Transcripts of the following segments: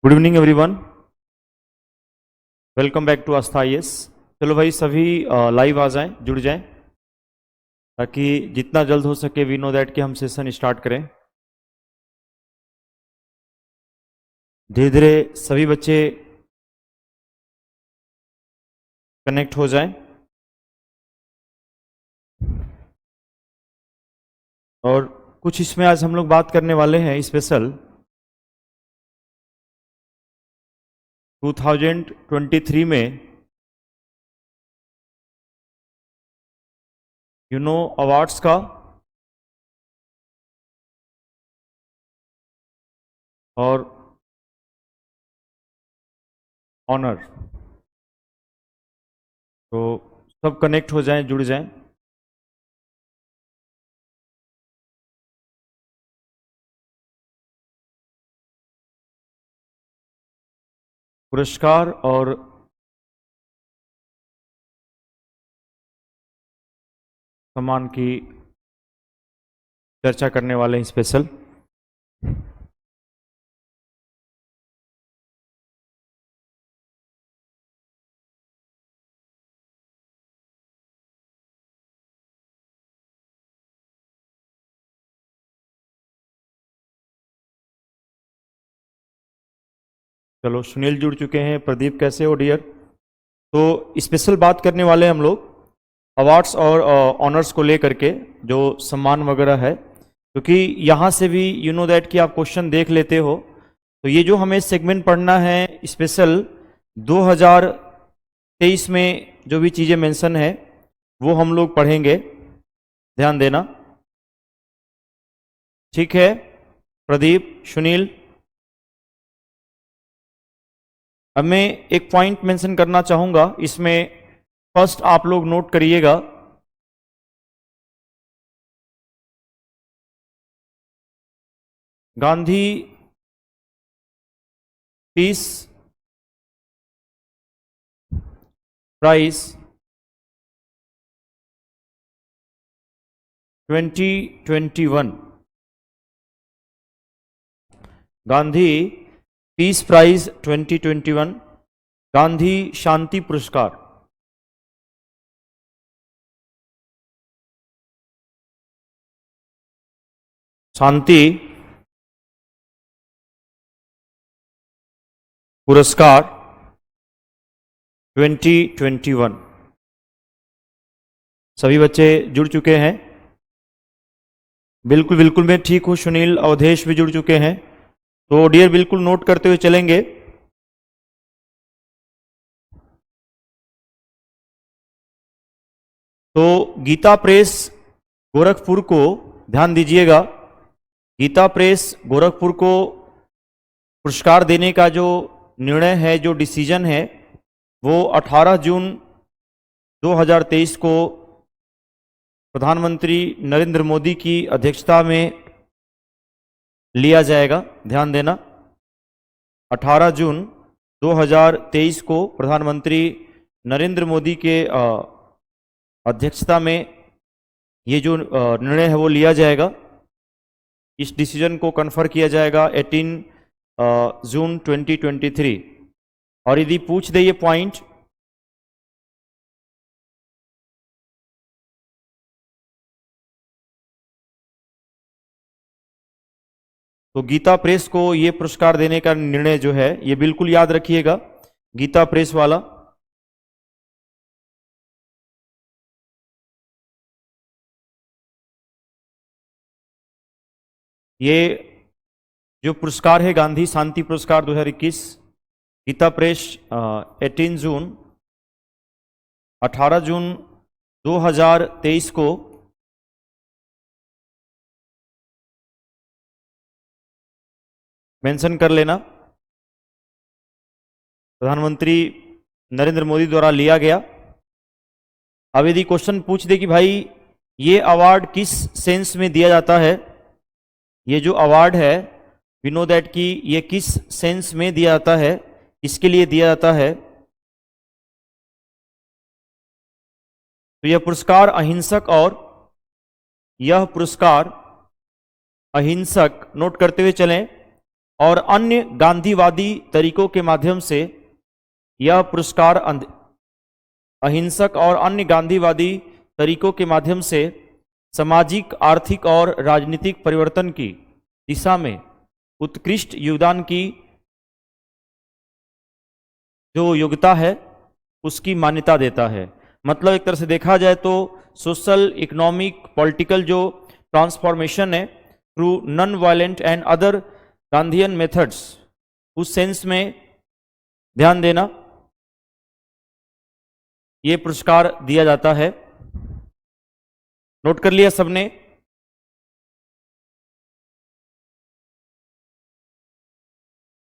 Good evening everyone, welcome back to Aastha IAS. चलो भाई सभी लाइव आ जाएं, जुड़ जाएं ताकि जितना जल्द हो सके वी नो दैट कि हम सेशन स्टार्ट करें। धीरे धीरे सभी बच्चे कनेक्ट हो जाएं और कुछ इसमें आज हम लोग बात करने वाले हैं स्पेशल 2023 में अवार्ड्स का और ऑनर। तो सब कनेक्ट हो जाएं, जुड़ जाएं। पुरस्कार और सम्मान की चर्चा करने वाले हैं स्पेशल। चलो सुनील जुड़ चुके हैं। प्रदीप कैसे हो डियर? तो स्पेशल बात करने वाले हैं हम लोग अवार्ड्स और ऑनर्स को लेकर के, जो सम्मान वगैरह है, क्योंकि यहाँ से भी यू नो दैट कि आप क्वेश्चन देख लेते हो। तो ये जो हमें सेगमेंट पढ़ना है स्पेशल 2023 में जो भी चीज़ें मेंशन है वो हम लोग पढ़ेंगे, ध्यान देना। ठीक है प्रदीप, सुनील। अब मैं एक पॉइंट मेंशन करना चाहूँगा, इसमें फर्स्ट आप लोग नोट करिएगा। Gandhi peace prize 2021, Gandhi peace prize 2021, Gandhi शांति पुरस्कार। शांति पुरस्कार 2021। सभी बच्चे जुड़ चुके हैं? बिल्कुल बिल्कुल, मैं ठीक हूँ। सुनील, अवधेश भी जुड़ चुके हैं। तो डियर बिल्कुल नोट करते हुए चलेंगे। तो गीता प्रेस गोरखपुर को ध्यान दीजिएगा, गीता प्रेस गोरखपुर को पुरस्कार देने का जो निर्णय है, जो डिसीजन है, वो 18 जून 2023 को प्रधानमंत्री नरेंद्र मोदी की अध्यक्षता में लिया जाएगा। ध्यान देना, 18 जून 2023 को प्रधानमंत्री नरेंद्र मोदी के अध्यक्षता में ये जो निर्णय है वो लिया जाएगा। इस डिसीजन को कन्फर्म किया जाएगा 18 जून 2023। और यदि पूछ दे ये पॉइंट, तो गीता प्रेस को ये पुरस्कार देने का निर्णय जो है ये बिल्कुल याद रखिएगा, गीता प्रेस वाला। ये जो पुरस्कार है गांधी शांति पुरस्कार 2021, गीता प्रेस 18 जून 2023 को मेंशन कर लेना, प्रधानमंत्री नरेंद्र मोदी द्वारा लिया गया। अब यदि क्वेश्चन पूछ दे कि भाई ये अवार्ड किस सेंस में दिया जाता है, ये जो अवार्ड है वी नो दैट कि ये किस सेंस में दिया जाता है, इसके लिए दिया जाता है, तो यह पुरस्कार अहिंसक और यह पुरस्कार अहिंसक, नोट करते हुए चलें, और अन्य गांधीवादी तरीकों के माध्यम से यह पुरस्कार अहिंसक और अन्य गांधीवादी तरीकों के माध्यम से सामाजिक, आर्थिक और राजनीतिक परिवर्तन की दिशा में उत्कृष्ट योगदान की जो योग्यता है उसकी मान्यता देता है। मतलब एक तरह से देखा जाए तो सोशल, इकोनॉमिक, पॉलिटिकल जो ट्रांसफॉर्मेशन है through non violent and other Gandhian methods, उस सेंस में ध्यान देना, ये पुरस्कार दिया जाता है। नोट कर लिया सबने?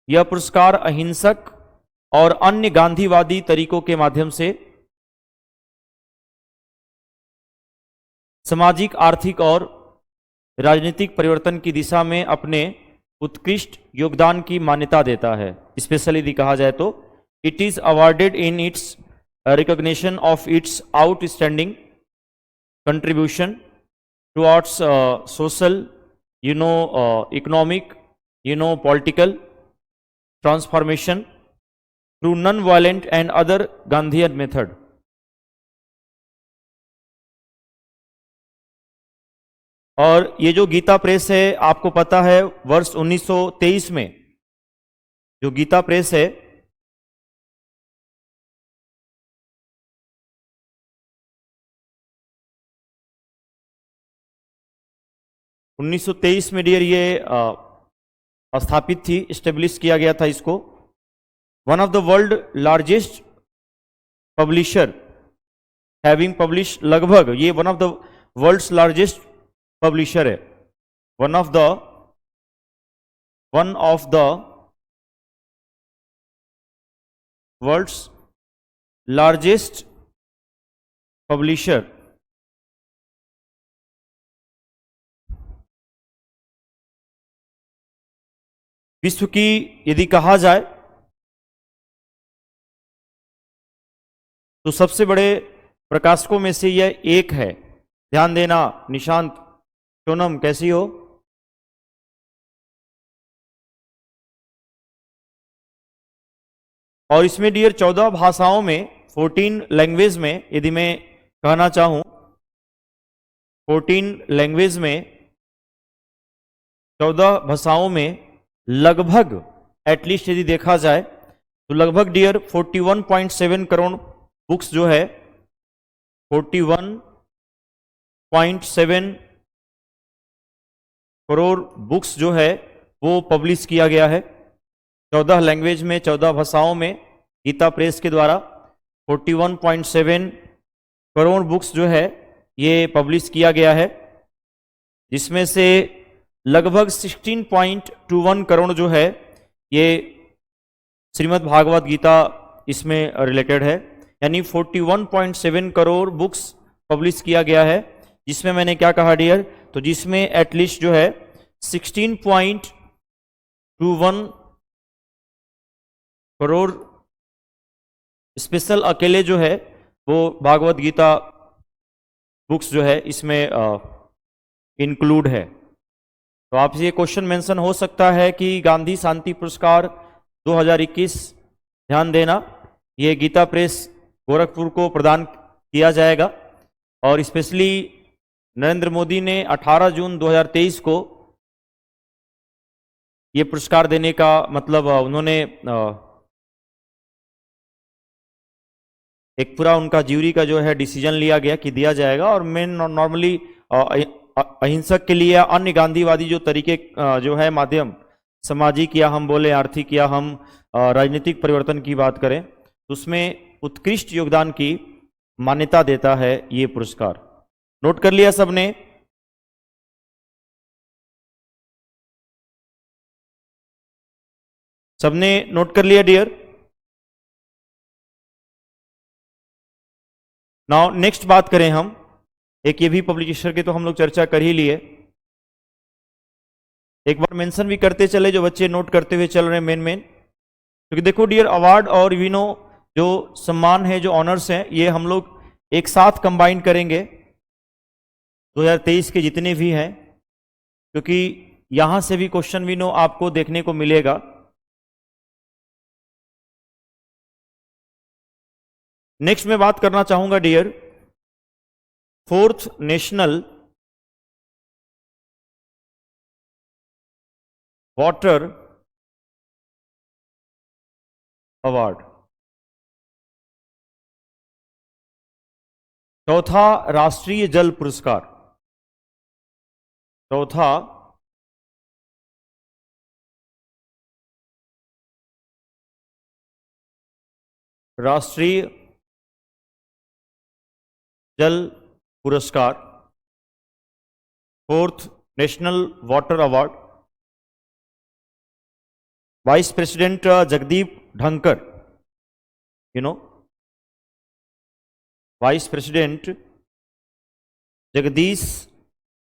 यह पुरस्कार अहिंसक और अन्य गांधीवादी तरीकों के माध्यम से सामाजिक, आर्थिक और राजनीतिक परिवर्तन की दिशा में अपने उत्कृष्ट योगदान की मान्यता देता है। स्पेशली यदि कहा जाए तो it is awarded in its recognition of its outstanding contribution towards social, economic, political transformation through non-violent and other Gandhian method. और ये जो गीता प्रेस है, आपको पता है वर्ष 1923 में जो गीता प्रेस है, उन्नीस में डियर ये स्थापित थी, स्टेब्लिश किया गया था इसको। One of the world largest publisher having publish, लगभग ये one of the world's largest publisher है, one of the world's largest publisher. विश्व की यदि कहा जाए तो सबसे बड़े प्रकाशकों में से यह एक है। ध्यान देना। निशांत, सोनम कैसी हो? और इसमें डियर 14 भाषाओं में, 14 लैंग्वेज में, यदि मैं कहना चाहूं 14 लैंग्वेज में, 14 भाषाओं में लगभग, एटलीस्ट यदि देखा जाए तो लगभग डियर 41.7 करोड़ बुक्स जो है, 41.7 करोड़ बुक्स जो है वो पब्लिश किया गया है 14 लैंग्वेज में, 14 भाषाओं में। गीता प्रेस के द्वारा 41.7 करोड़ बुक्स जो है ये पब्लिश किया गया है, जिसमें से लगभग 16.21 करोड़ जो है ये श्रीमद् भागवत गीता इसमें रिलेटेड है। यानी 41.7 करोड़ बुक्स पब्लिश किया गया है, जिसमें मैंने क्या कहा डियर, तो जिसमें एटलीस्ट जो है 16.21 करोड़ स्पेशल अकेले जो है वो भागवत गीता बुक्स जो है इसमें इंक्लूड है। तो आपसे ये क्वेश्चन मेंशन हो सकता है कि गांधी शांति पुरस्कार 2021, ध्यान देना, ये गीता प्रेस गोरखपुर को प्रदान किया जाएगा। और स्पेशली नरेंद्र मोदी ने 18 जून 2023 को ये पुरस्कार देने का मतलब उन्होंने एक पूरा उनका ज्यूरी का जो है डिसीजन लिया गया कि दिया जाएगा। और मैं नॉर्मली अहिंसक के लिए अन्य गांधीवादी जो तरीके जो है माध्यम, सामाजिक या हम बोले आर्थिक या हम राजनीतिक परिवर्तन की बात करें तो उसमें उत्कृष्ट योगदान की मान्यता देता है ये पुरस्कार। नोट कर लिया सबने? सबने नोट कर लिया डियर? नाउ नेक्स्ट बात करें हम, एक ये भी पब्लिशर की तो हम लोग चर्चा कर ही लिए, एक बार मेंशन भी करते चले जो बच्चे नोट करते हुए चल रहे हैं मेन क्योंकि देखो डियर, अवार्ड और जो सम्मान है, जो ऑनर्स हैं, ये हम लोग एक साथ कंबाइन करेंगे 2023 के जितने भी हैं, क्योंकि यहां से भी क्वेश्चन विनो आपको देखने को मिलेगा। नेक्स्ट मैं बात करना चाहूंगा dear, fourth national water award, चौथा राष्ट्रीय जल पुरस्कार, चौथा राष्ट्रीय जल पुरस्कार, fourth national water award, vice president Jagdeep Dhankhar, vice president Jagdish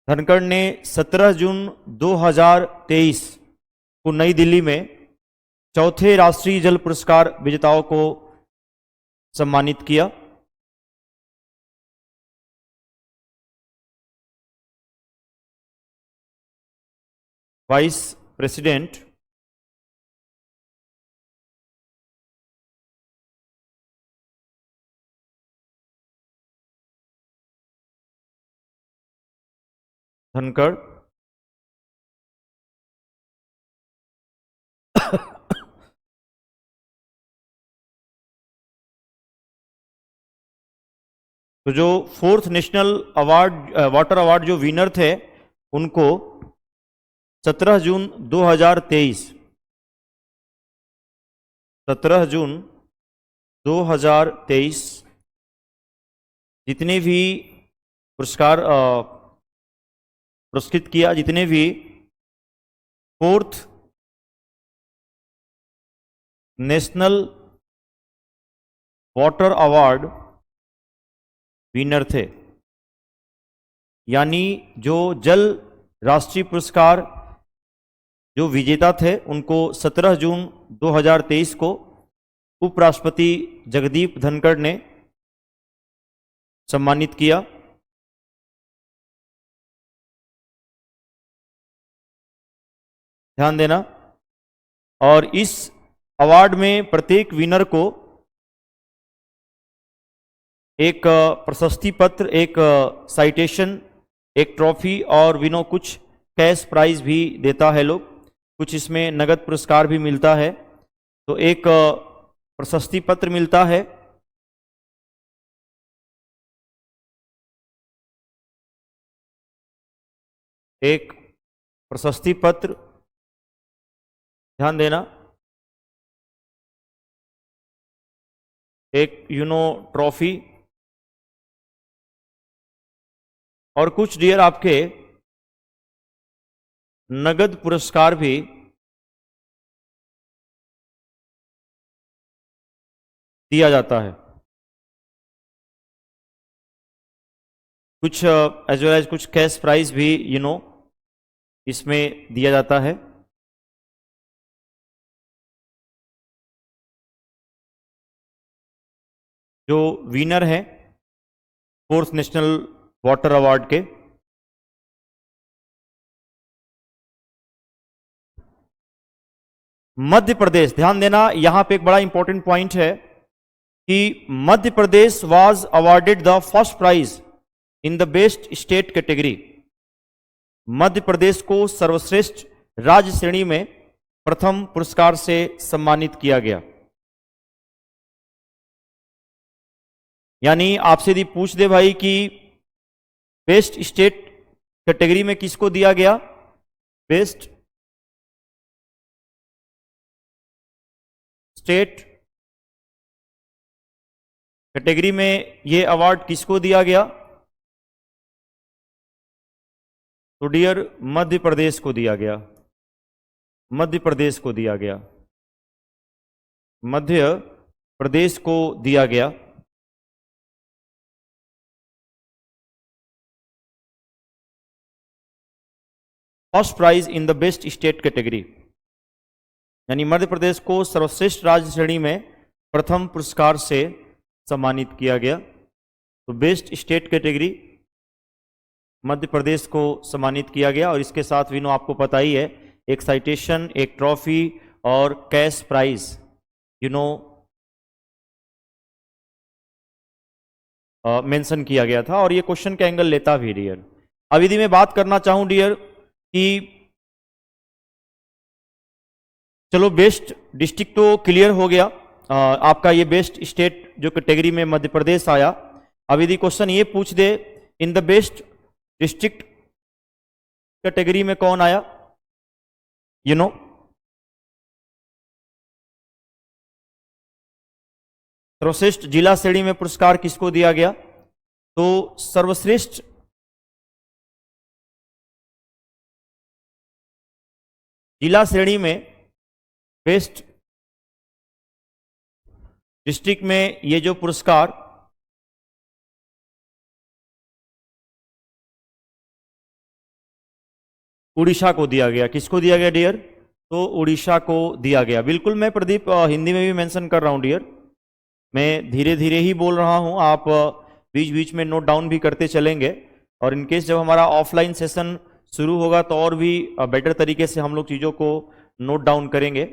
Dhankhar ने 17 जून 2023 को नई दिल्ली में चौथे राष्ट्रीय जल पुरस्कार विजेताओं को सम्मानित किया। वाइस प्रेसिडेंट धनखड़ तो जो fourth national award water award जो विनर थे उनको 17 जून 2023 17 जून 2023 जितने भी पुरस्कार पुरस्कृत किया, जितने भी fourth national water award winner थे, यानी जो जल राष्ट्रीय पुरस्कार जो विजेता थे उनको 17 जून 2023 को उपराष्ट्रपति जगदीप धनखड़ ने सम्मानित किया। ध्यान देना, और इस अवार्ड में प्रत्येक विनर को एक प्रशस्ति पत्र, एक साइटेशन, एक ट्रॉफी और कुछ कैश प्राइज भी देता है लोग, कुछ इसमें नगद पुरस्कार भी मिलता है। तो एक प्रशस्ति पत्र मिलता है, एक प्रशस्ति पत्र, ध्यान देना, एक ट्रॉफी और कुछ डियर आपके नगद पुरस्कार भी दिया जाता है, कुछ एज वेल एज कुछ कैश प्राइज भी इसमें दिया जाता है। जो विनर हैं फोर्थ नेशनल वाटर अवार्ड के, मध्य प्रदेश, ध्यान देना यहां पे एक बड़ा इंपॉर्टेंट पॉइंट है कि Madhya Pradesh was awarded the first prize in the best state category. Madhya Pradesh को सर्वश्रेष्ठ राज्य श्रेणी में प्रथम पुरस्कार से सम्मानित किया गया। यानी आपसे यदि पूछ दे भाई कि बेस्ट स्टेट कैटेगरी में किसको दिया गया, बेस्ट स्टेट कैटेगरी में ये अवार्ड किसको दिया गया, तो डियर मध्य प्रदेश को दिया गया, मध्य प्रदेश को दिया गया, मध्य प्रदेश को दिया गया। First prize in the best state category, यानी मध्य प्रदेश को सर्वश्रेष्ठ राज्य श्रेणी में प्रथम पुरस्कार से सम्मानित किया गया। तो best state category Madhya Pradesh को सम्मानित किया गया। और इसके साथ विनो आपको पता ही है, एक साइटेशन, एक ट्रॉफी और कैश प्राइज मेंशन किया गया था। और ये क्वेश्चन का एंगल लेता भी डियर। अब यदि मैं बात करना चाहूं डियर कि चलो बेस्ट डिस्ट्रिक्ट तो क्लियर हो गया, आपका ये बेस्ट स्टेट जो कैटेगरी में मध्य प्रदेश आया। अब यदि क्वेश्चन ये पूछ दे in the best district category में कौन आया, सर्वश्रेष्ठ जिला श्रेणी में पुरस्कार किसको दिया गया? तो सर्वश्रेष्ठ जिला श्रेणी में बेस्ट डिस्ट्रिक्ट में ये जो पुरस्कार उड़ीसा को दिया गया। किसको दिया गया डियर? तो उड़ीसा को दिया गया। बिल्कुल, मैं प्रदीप हिंदी में भी मेंशन कर रहा हूं डियर, मैं धीरे धीरे ही बोल रहा हूं, आप बीच बीच में नोट डाउन भी करते चलेंगे। और इनकेस जब हमारा ऑफलाइन सेशन शुरू होगा तो और भी बेटर तरीके से हम लोग चीज़ों को नोट डाउन करेंगे।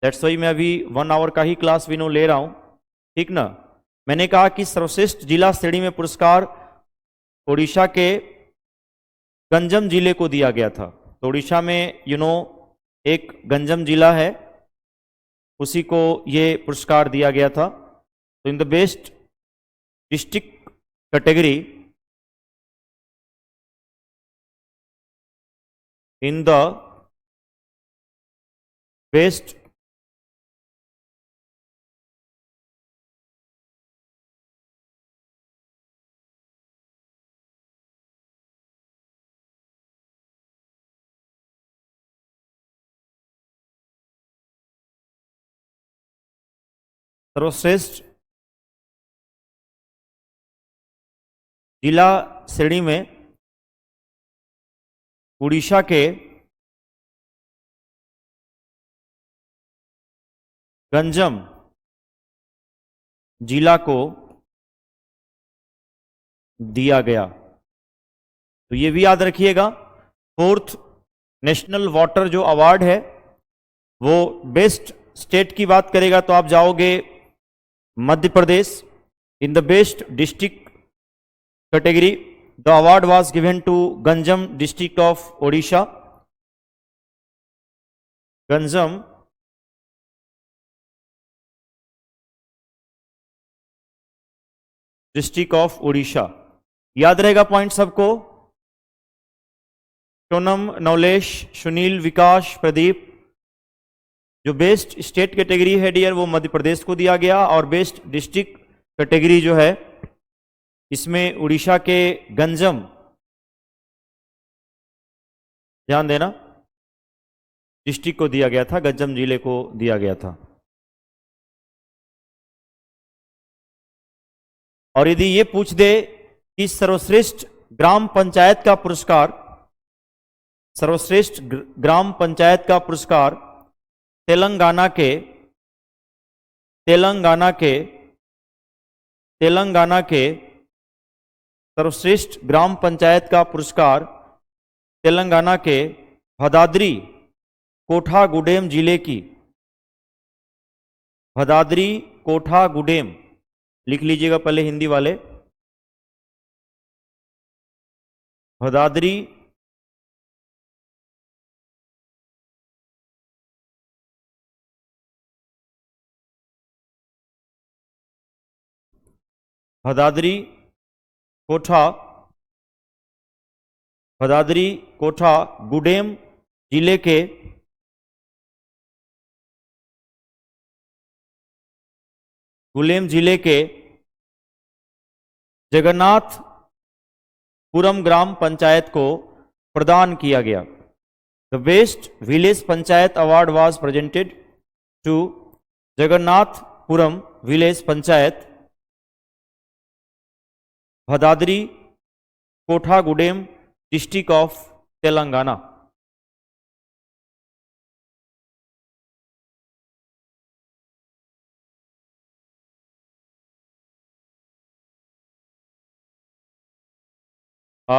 दैट्स वाई मैं अभी 1 आवर का ही क्लास विनो ले रहा हूं, ठीक ना। मैंने कहा कि सर्वश्रेष्ठ जिला श्रेणी में पुरस्कार उड़ीसा के गंजम जिले को दिया गया था। तो उड़ीसा में एक गंजम जिला है, उसी को ये पुरस्कार दिया गया था। तो इन the best district category, in the best सर्वश्रेष्ठ जिला श्रेणी में उड़ीसा के गंजम जिला को दिया गया। तो ये भी याद रखिएगा, 4th नेशनल वाटर जो अवार्ड है वो बेस्ट स्टेट की बात करेगा तो आप जाओगे Madhya Pradesh. In the best district category the award was given to Ganjam district of Odisha. Ganjam district of Odisha. याद रहेगा पॉइंट सबको? सोनम, नवलेश, सुनील, विकास, प्रदीप, जो बेस्ट स्टेट कैटेगरी है डियर वो मध्य प्रदेश को दिया गया। और बेस्ट डिस्ट्रिक्ट कैटेगरी जो है इसमें उड़ीसा के गंजम, ध्यान देना, डिस्ट्रिक्ट को दिया गया था, गंजम जिले को दिया गया था। और यदि ये पूछ दे कि सर्वश्रेष्ठ ग्राम पंचायत का पुरस्कार, सर्वश्रेष्ठ ग्राम पंचायत का पुरस्कार तेलंगाना के सर्वश्रेष्ठ ग्राम पंचायत का पुरस्कार तेलंगाना के भदाद्री कोठागुडेम जिले की, भदाद्री कोठागुडेम, लिख लीजिएगा पहले हिंदी वाले, भदाद्री भदाद्री कोठा गुडेम जिले के जगन्नाथपुरम ग्राम पंचायत को प्रदान किया गया। The best village panchayat award was presented to Jagannathpuram village panchayat, Bhadradri Kothagudem district of Telangana.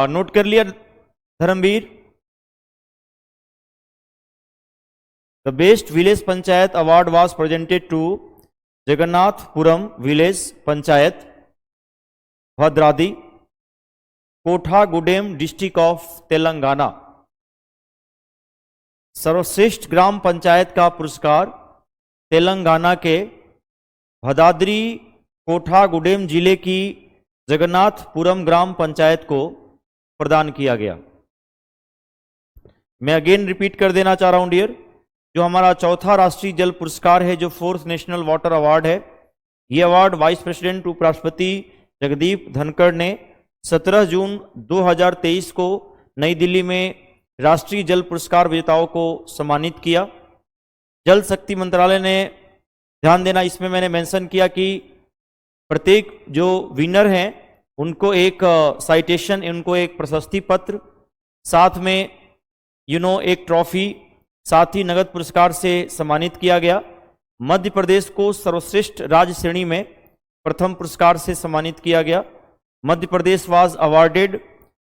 Note कर लिया Dharamveer. The best village panchayat award was presented to Jagannathpuram village panchayat, Bhadradri, Kothagudem district of Telangana. सर्वश्रेष्ठ ग्राम पंचायत का पुरस्कार तेलंगाना के भद्राद्री कोठागुडेम जिले की जगन्नाथपुरम ग्राम पंचायत को प्रदान किया गया। मैं अगेन रिपीट कर देना चाह रहा हूं डियर, जो हमारा चौथा राष्ट्रीय जल पुरस्कार है, जो फोर्थ नेशनल वाटर अवार्ड है, ये अवार्ड वाइस प्रेसिडेंट उपराष्ट्रपति जगदीप धनखड़ ने 17 जून 2023 को नई दिल्ली में राष्ट्रीय जल पुरस्कार विजेताओं को सम्मानित किया। जल शक्ति मंत्रालय ने, ध्यान देना इसमें मैंने मेंशन किया कि प्रत्येक जो विनर हैं उनको एक साइटेशन, उनको एक प्रशस्ति पत्र, साथ में एक ट्रॉफी, साथ ही नगद पुरस्कार से सम्मानित किया गया। मध्य प्रदेश को सर्वश्रेष्ठ राज्य श्रेणी में प्रथम पुरस्कार से सम्मानित किया गया। Madhya Pradesh was awarded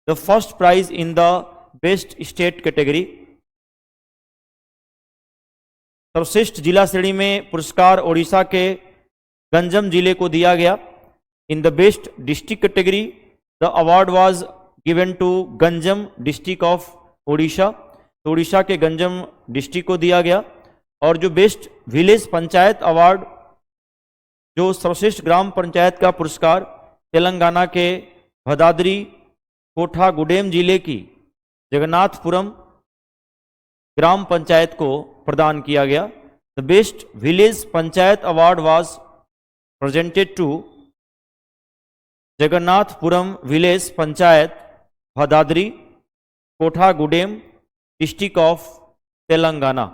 the first prize in the best state category. सर्वश्रेष्ठ जिला श्रेणी में पुरस्कार ओडिशा के गंजम जिले को दिया गया। In the best district category the award was given to Ganjam district of Odisha, तो ओडिशा के गंजम डिस्ट्रिक्ट को दिया गया। और जो बेस्ट विलेज पंचायत अवार्ड, जो सर्वश्रेष्ठ ग्राम पंचायत का पुरस्कार तेलंगाना के भद्राद्री कोठागुडेम जिले की जगन्नाथपुरम ग्राम पंचायत को प्रदान किया गया। The best village panchayat award was presented to Jagannathpuram village panchayat, Bhadradri Kothagudem district of Telangana.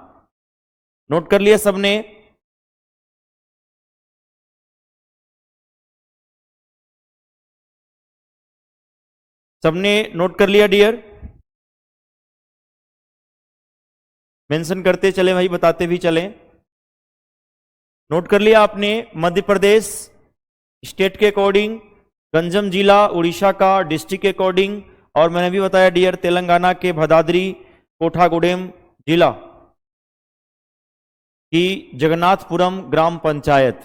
Note कर लिया सबने? सबने नोट कर लिया डियर? मेंशन करते चले भाई, बताते भी चलें। नोट कर लिया आपने? मध्य प्रदेश स्टेट के अकॉर्डिंग, गंजम जिला उड़ीसा का डिस्ट्रिक्ट के अकॉर्डिंग, और मैंने भी बताया डियर तेलंगाना के भद्राद्री कोठागुडेम जिला की जगन्नाथपुरम ग्राम पंचायत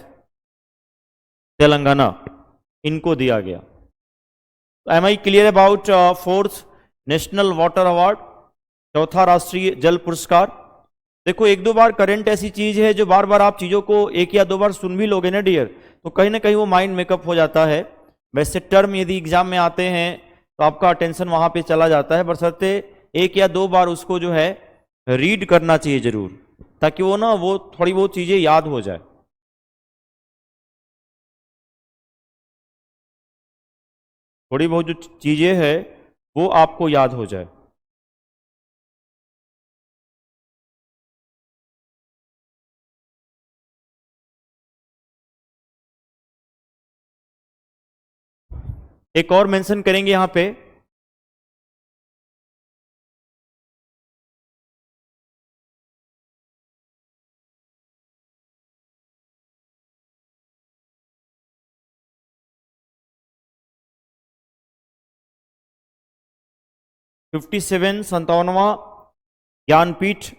तेलंगाना, इनको दिया गया। Am I clear about fourth national water award, चौथा राष्ट्रीय जल पुरस्कार। देखो एक दो बार करंट ऐसी चीज है जो बार बार आप चीजों को एक या दो बार सुन भी लोगे ना डियर, तो कहीं ना कहीं वो माइंड मेकअप हो जाता है। वैसे टर्म यदि एग्जाम में आते हैं तो आपका अटेंशन वहां पे चला जाता है, बशर्ते एक या दो बार उसको जो है रीड करना चाहिए जरूर, ताकि वो ना वो थोड़ी बहुत चीजें याद हो जाए। थोड़ी बहुत जो चीजें हैं वो आपको याद हो जाए। एक और मेंशन करेंगे यहां पे, $57 57वां ज्ञानपीठ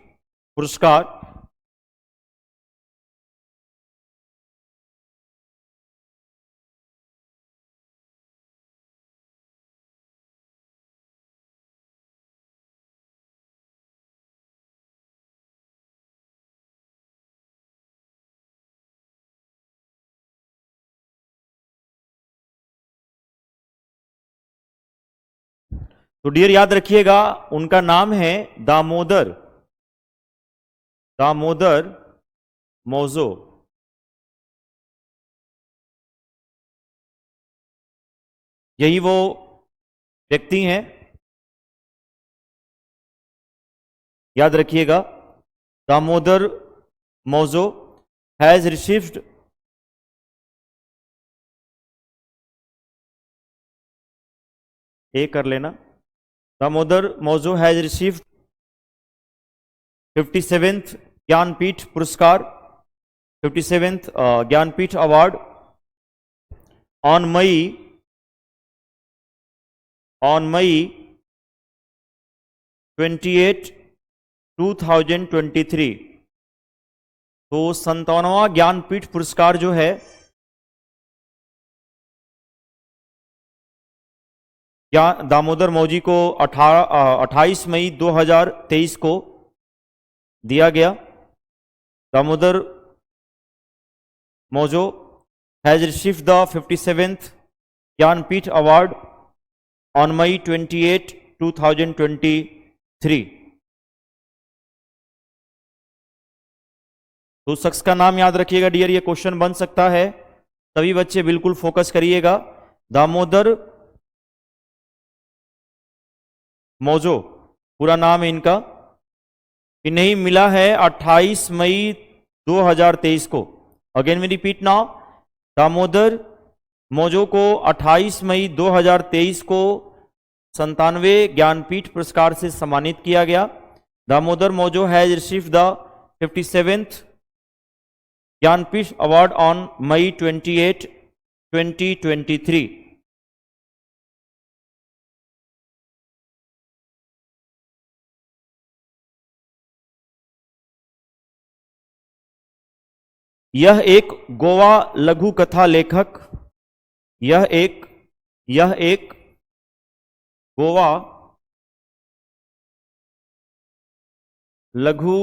पुरस्कार तो डियर याद रखिएगा, उनका नाम है दामोदर, दामोदर मौजो। यही वो व्यक्ति हैं, याद रखिएगा। Damodar Mauzo has received a कर लेना, Damodar Mauzo has received 57th Jnanpith पुरस्कार, 57th Jnanpith award on May 2023। तो 57वां ज्ञानपीठ पुरस्कार जो है दामोदर मौजी को 28 मई 2023 को दिया गया। Damodar Mauzo has received the 57th Jnanpith award on May 28, 2023। तो शख्स का नाम याद रखिएगा डियर, ये क्वेश्चन बन सकता है, सभी बच्चे बिल्कुल फोकस करिएगा। दामोदर मौजो पूरा नाम है इनका। इन्हें मिला है 28 मई 2023 को। Again we repeat now, Damodar Mauzo को 28 मई 2023 को 97वें ज्ञानपीठ पुरस्कार से सम्मानित किया गया। Damodar Mauzo has received the 57th Jnanpith award on May 28, 2023। यह एक गोवा लघु कथा लेखक, यह एक गोवा लघु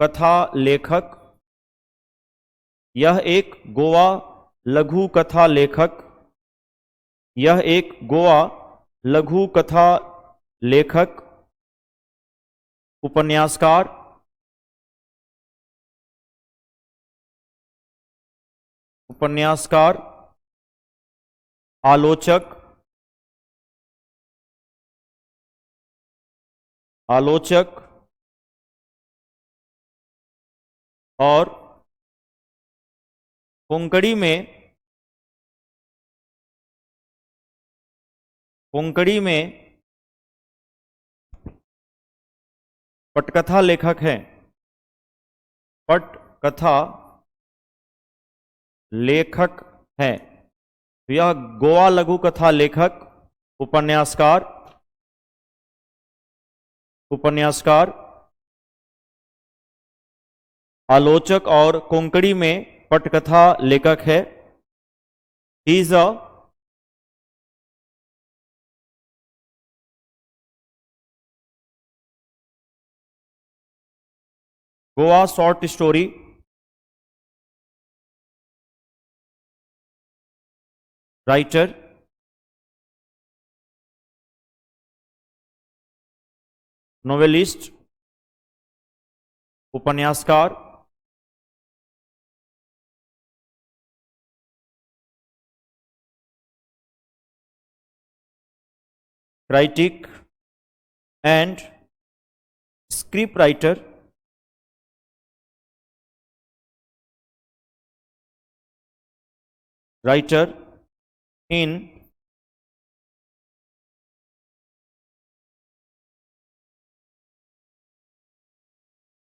कथा लेखक, यह एक गोवा लघु कथा लेखक, यह एक गोवा लघु कथा लेखक, उपन्यासकार, आलोचक, और कोंकणी में पटकथा लेखक हैं। पटकथा लेखक हैं। तो यह गोवा लघु कथा लेखक, उपन्यासकार, आलोचक और कोंकणी में पटकथा लेखक है। He is a Goa short story writer, novelist, उपन्यासकार, critic and script writer, in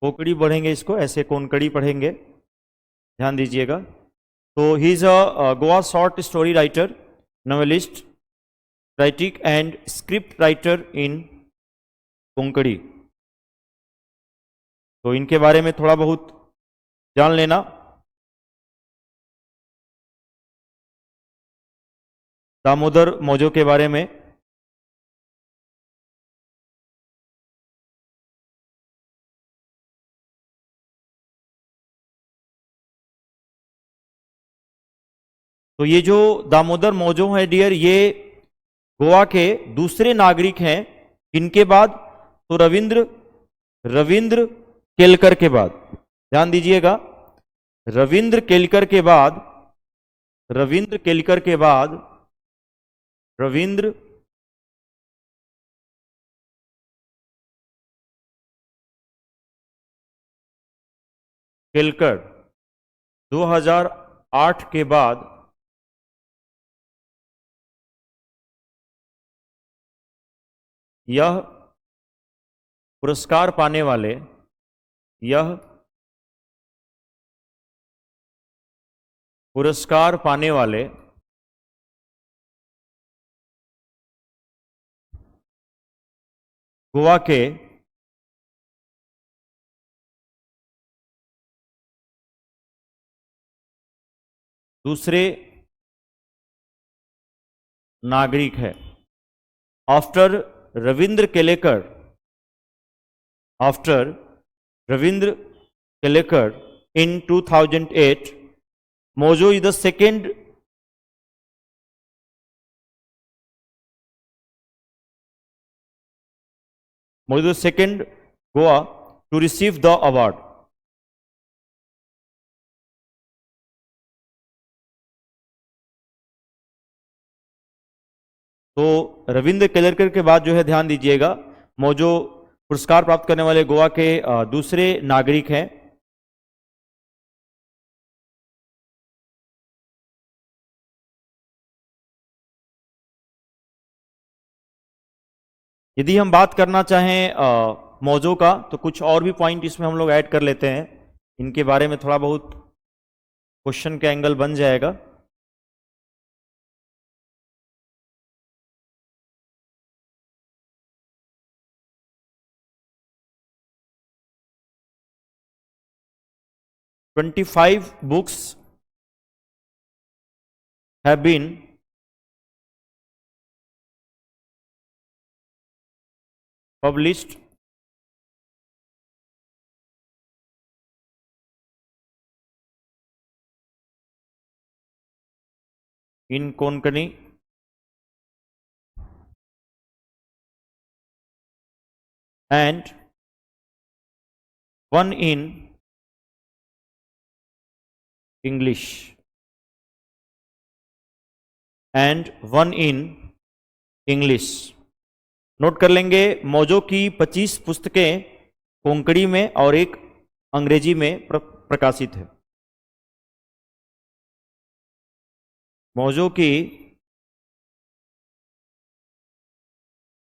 Konkani पढ़ेंगे, इसको ऐसे कोंकणी पढ़ेंगे, ध्यान दीजिएगा। तो he is a Goa short story writer, novelist, critic and script writer in Konkani. तो इनके बारे में थोड़ा बहुत जान लेना। दामोदर मौजो के बारे में तो ये जो दामोदर मौजो है डियर, ये गोवा के दूसरे नागरिक हैं। इनके बाद तो रविंद्र केलकर के बाद, ध्यान दीजिएगा, रविंद्र केलकर के बाद रविंद्र केलकर 2008 के बाद यह पुरस्कार पाने वाले गोवा के दूसरे नागरिक है। After Ravindra Kelekar, after Ravindra Kelekar in 2008, Mojo is the second Goa to receive the award. तो रविंद्र केलरकर के बाद जो है ध्यान दीजिएगा, मोजो पुरस्कार प्राप्त करने वाले गोवा के दूसरे नागरिक हैं। यदि हम बात करना चाहें मौजों का, तो कुछ और भी पॉइंट इसमें हम लोग ऐड कर लेते हैं। इनके बारे में थोड़ा बहुत क्वेश्चन का एंगल बन जाएगा। "25 books have been published in Konkani and one in English and one in English." Note कर लेंगे, मौजों की 25 पुस्तकें कोंकणी में और एक अंग्रेजी में प्रकाशित है। मौजों की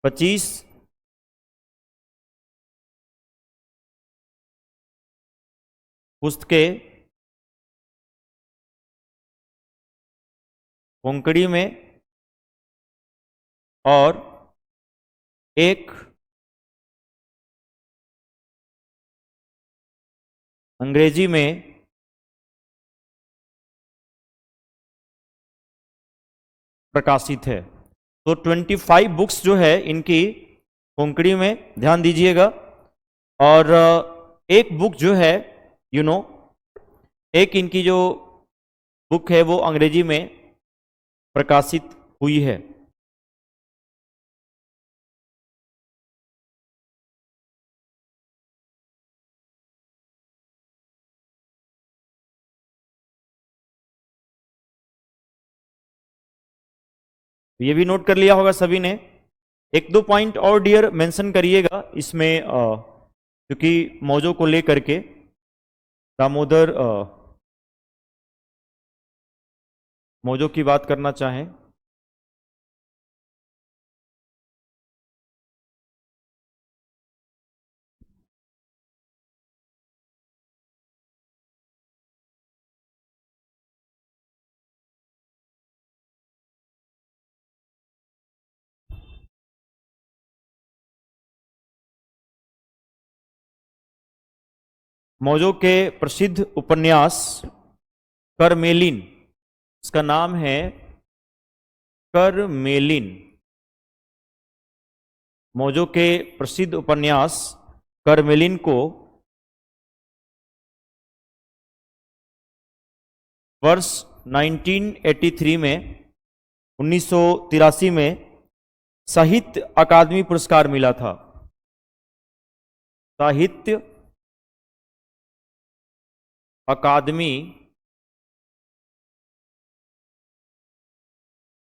25 पुस्तकें कोंकणी में और एक अंग्रेजी में प्रकाशित है। तो 25 बुक्स जो है इनकी कोंकणी में, ध्यान दीजिएगा, और एक बुक जो है एक इनकी जो बुक है वो अंग्रेजी में प्रकाशित हुई है। ये भी नोट कर लिया होगा सभी ने। एक दो पॉइंट और डियर मेंशन करिएगा इसमें, क्योंकि मौजों को लेकर के दामोदर मौजों की बात करना चाहें। मौजों के प्रसिद्ध उपन्यास करमेलिन, इसका नाम है करमेलिन। मौजों के प्रसिद्ध उपन्यास करमेलिन को वर्ष 1983 में 1983 में साहित्य अकादमी पुरस्कार मिला था। साहित्य अकादमी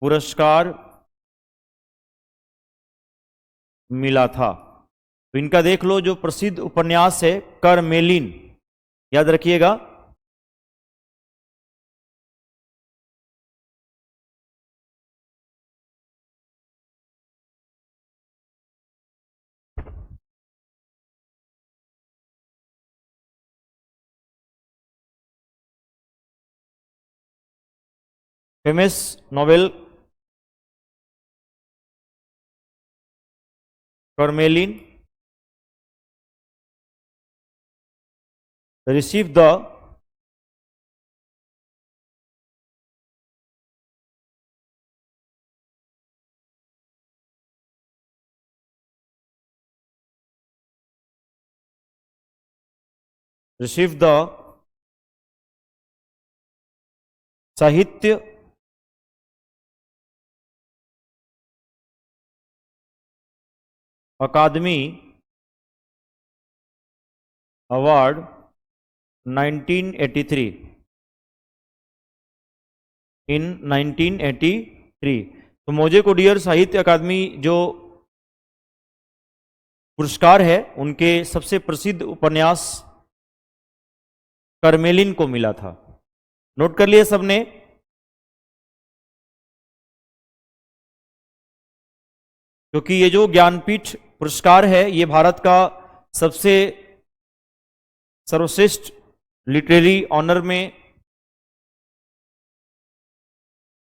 पुरस्कार मिला था। तो इनका देख लो, जो प्रसिद्ध उपन्यास है करमेलिन, याद रखिएगा। Famous novel Karmelin received the receive the Sahitya Akademi award 1983 इन 1983। तो मौजे को डियर साहित्य अकादमी जो पुरस्कार है उनके सबसे प्रसिद्ध उपन्यास कर्मेलिन को मिला था। नोट कर लिया सबने? क्योंकि ये जो ज्ञानपीठ पुरस्कार है ये भारत का सबसे सर्वश्रेष्ठ लिटरेरी ऑनर में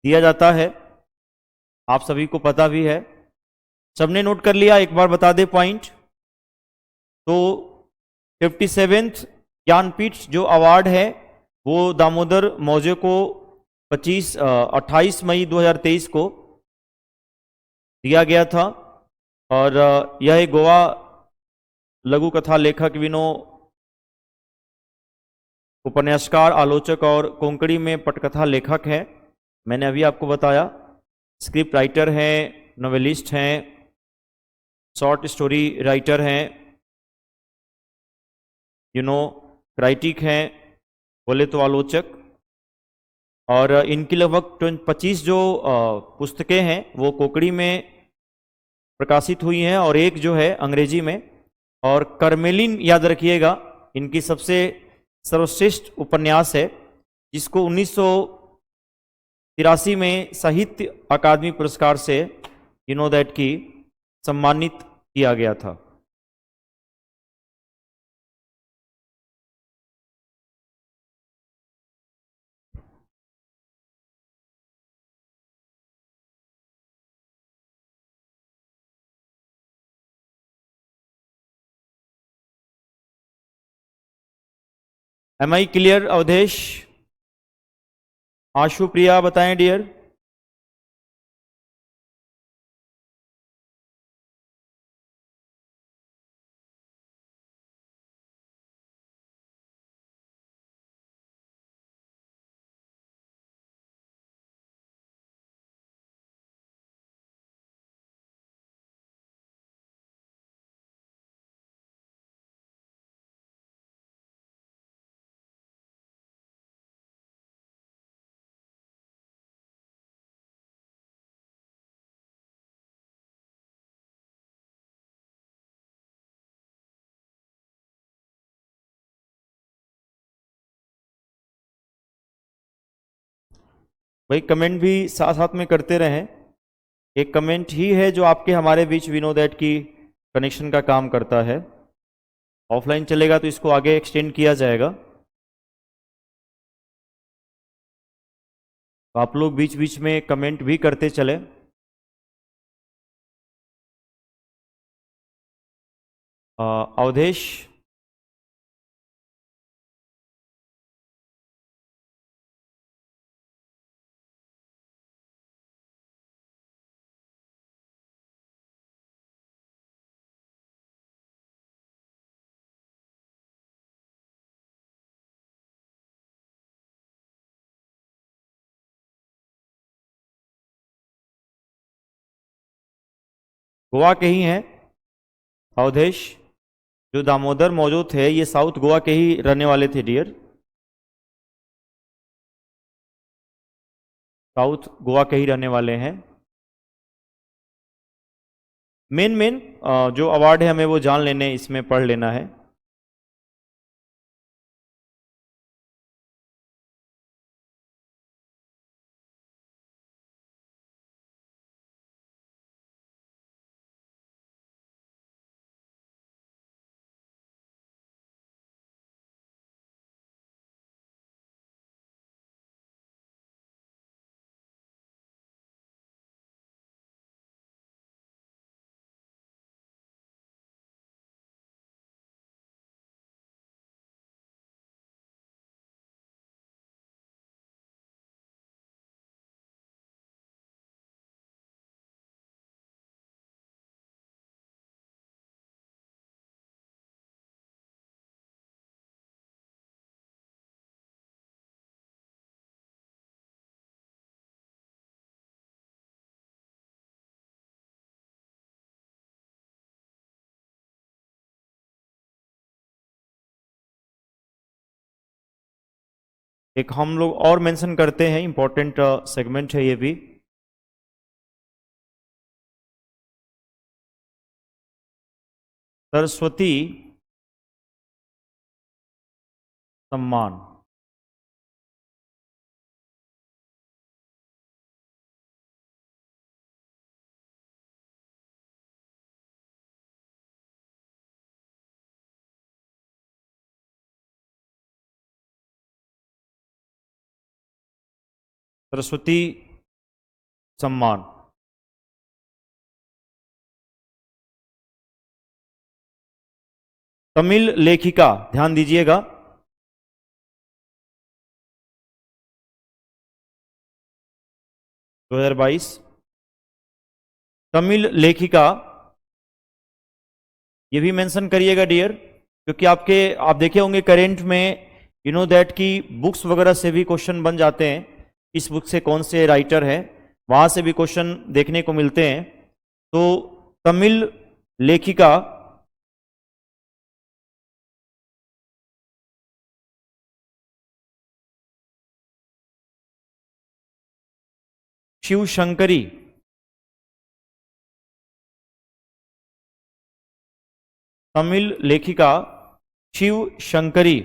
दिया जाता है, आप सभी को पता भी है। सबने नोट कर लिया? एक बार बता दे पॉइंट। तो 57th ज्ञानपीठ जो अवार्ड है वो दामोदर मौजे को 28 मई 2023 को दिया गया था। और यह गोवा लघु कथा लेखक, उपन्यासकार, आलोचक और कोंकणी में पटकथा लेखक है। मैंने अभी आपको बताया। स्क्रिप्ट राइटर हैं, नोवेलिस्ट हैं, शॉर्ट स्टोरी राइटर हैं, क्राइटिक हैं, बोले तो आलोचक। और इनकी लगभग 25 जो पुस्तकें हैं वो कोंकणी में प्रकाशित हुई हैं और एक जो है अंग्रेजी में। और कर्मेलिन याद रखिएगा इनकी सबसे सर्वश्रेष्ठ उपन्यास है, जिसको 1983 में साहित्य अकादमी पुरस्कार से दैट की सम्मानित किया गया था। Am I clear Awadhesh? Ashu Priya बताएं डियर। भाई कमेंट भी साथ साथ में करते रहें। एक कमेंट ही है जो आपके हमारे बीच दैट की कनेक्शन का काम करता है। ऑफलाइन चलेगा तो इसको आगे एक्सटेंड किया जाएगा। तो आप लोग बीच बीच में कमेंट भी करते चले। अवधेश? गोवा के ही हैं अवधेश? जो दामोदर मौजूद थे ये साउथ गोवा के ही रहने वाले थे डियर। साउथ गोवा के ही रहने वाले हैं। मेन मेन जो अवार्ड है हमें वो जान लेने, इसमें पढ़ लेना है। एक हम लोग और मेंशन करते हैं, इंपॉर्टेंट सेगमेंट है ये भी। सरस्वती सम्मान। सरस्वती सम्मान। तमिल लेखिका, ध्यान दीजिएगा, दो 2022 तमिल लेखिका, ये भी मेंशन करिएगा डियर, क्योंकि आप देखे होंगे करेंट में, यू नो दैट कि बुक्स वगैरह से भी क्वेश्चन बन जाते हैं, इस बुक से कौन से राइटर है, वहां से भी क्वेश्चन देखने को मिलते हैं। तो तमिल लेखिका शिव शंकरी, तमिल लेखिका शिव शंकरी